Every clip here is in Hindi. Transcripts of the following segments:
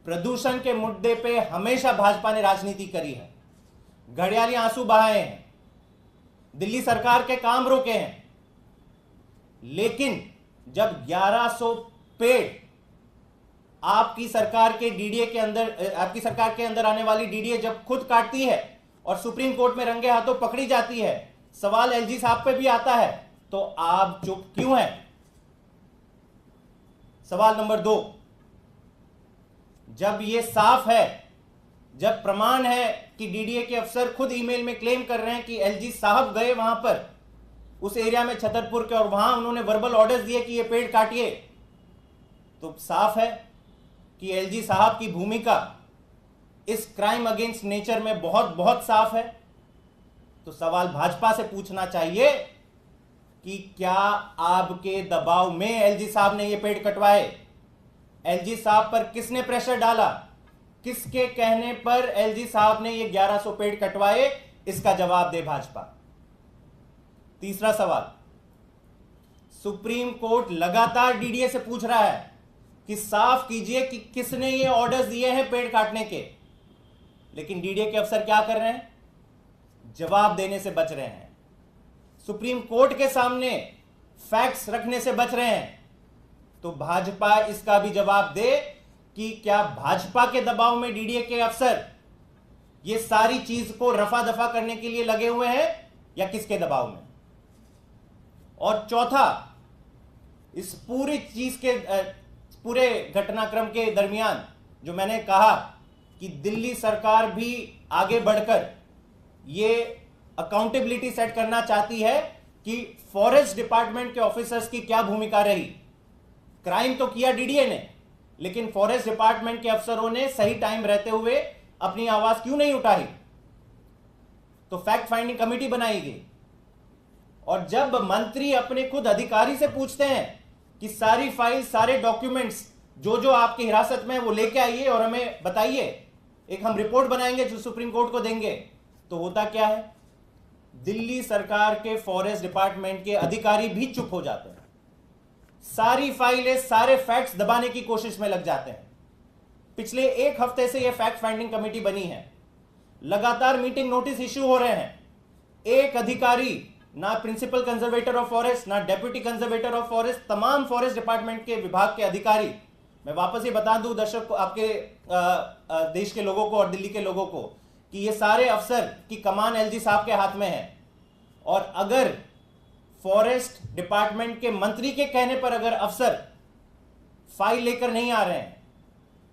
प्रदूषण के मुद्दे पे हमेशा भाजपा ने राजनीति करी है, घड़ियाली आंसू बहाए हैं, दिल्ली सरकार के काम रोके हैं, लेकिन जब 1100 पेड़ आपकी सरकार के डीडीए के अंदर, आपकी सरकार के अंदर आने वाली डीडीए जब खुद काटती है और सुप्रीम कोर्ट में रंगे हाथों पकड़ी जाती है, सवाल एलजी साहब पे भी आता है, तो आप चुप क्यों हैं? सवाल नंबर 2, जब यह साफ है, जब प्रमाण है कि डीडीए के अफसर खुद ईमेल में क्लेम कर रहे हैं कि एलजी साहब गए वहां पर उस एरिया में छतरपुर के और वहां उन्होंने वर्बल ऑर्डर्स दिए कि ये पेड़ काटिए, तो साफ है कि एलजी साहब की भूमिका इस क्राइम अगेंस्ट नेचर में बहुत बहुत साफ है। तो सवाल भाजपा से पूछना चाहिए कि क्या आपके दबाव में एलजी साहब ने ये पेड़ कटवाए? एलजी साहब पर किसने प्रेशर डाला? किसके कहने पर एलजी साहब ने ये 1100 पेड़ कटवाए? इसका जवाब दे भाजपा। तीसरा सवाल, सुप्रीम कोर्ट लगातार डीडीए से पूछ रहा है कि साफ कीजिए कि किसने ये ऑर्डर्स दिए हैं पेड़ काटने के, लेकिन डीडीए के अफसर क्या कर रहे हैं? जवाब देने से बच रहे हैं, सुप्रीम कोर्ट के सामने फैक्ट्स रखने से बच रहे हैं। तो भाजपा इसका भी जवाब दे कि क्या भाजपा के दबाव में डीडीए के अफसर ये सारी चीज को रफा दफा करने के लिए लगे हुए हैं या किसके दबाव में? और चौथा, इस पूरी चीज के पूरे घटनाक्रम के दरमियान जो मैंने कहा कि दिल्ली सरकार भी आगे बढ़कर ये अकाउंटेबिलिटी सेट करना चाहती है कि फॉरेस्ट डिपार्टमेंट के ऑफिसर्स की क्या भूमिका रही। क्राइम तो किया डीडीए ने, लेकिन फॉरेस्ट डिपार्टमेंट के अफसरों ने सही टाइम रहते हुए अपनी आवाज क्यों नहीं उठाई? तो फैक्ट फाइंडिंग कमेटी बनाई गई, और जब मंत्री अपने खुद अधिकारी से पूछते हैं कि सारी फाइल, सारे डॉक्यूमेंट्स जो आपकी हिरासत में वो लेके आइए और हमें बताइए, एक हम रिपोर्ट बनाएंगे जो सुप्रीम कोर्ट को देंगे, तो होता क्या है? दिल्ली सरकार के फॉरेस्ट डिपार्टमेंट के अधिकारी भी चुप हो जाते हैं, सारी फाइलें, सारे फैक्ट्स दबाने की कोशिश में लग जाते हैं। पिछले एक हफ्ते से यह फैक्ट फाइंडिंग कमेटी बनी है, लगातार मीटिंग नोटिस इश्यू हो रहे हैं, एक अधिकारी, ना प्रिंसिपल कंजर्वेटर ऑफ फॉरेस्ट, ना डेप्यूटी कंजर्वेटर ऑफ फॉरेस्ट, तमाम फॉरेस्ट डिपार्टमेंट के विभाग के अधिकारी, मैं वापस ये बता दूं दर्शक को, आपके देश के लोगों को और दिल्ली के लोगों को, कि ये सारे अफसर की कमान एलजी साहब के हाथ में है। और अगर फॉरेस्ट डिपार्टमेंट के मंत्री के कहने पर अगर अफसर फाइल लेकर नहीं आ रहे हैं,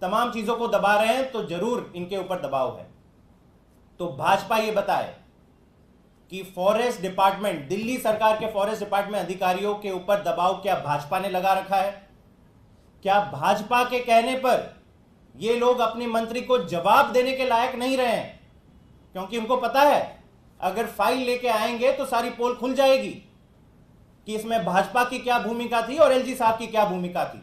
तमाम चीजों को दबा रहे हैं, तो जरूर इनके ऊपर दबाव है। तो भाजपा ये बताए कि फॉरेस्ट डिपार्टमेंट, दिल्ली सरकार के फॉरेस्ट डिपार्टमेंट अधिकारियों के ऊपर दबाव क्या भाजपा ने लगा रखा है? क्या भाजपा के कहने पर ये लोग अपनी मंत्री को जवाब देने के लायक नहीं रहे हैं? क्योंकि उनको पता है अगर फाइल लेके आएंगे तो सारी पोल खुल जाएगी कि इसमें भाजपा की क्या भूमिका थी और एलजी साहब की क्या भूमिका थी।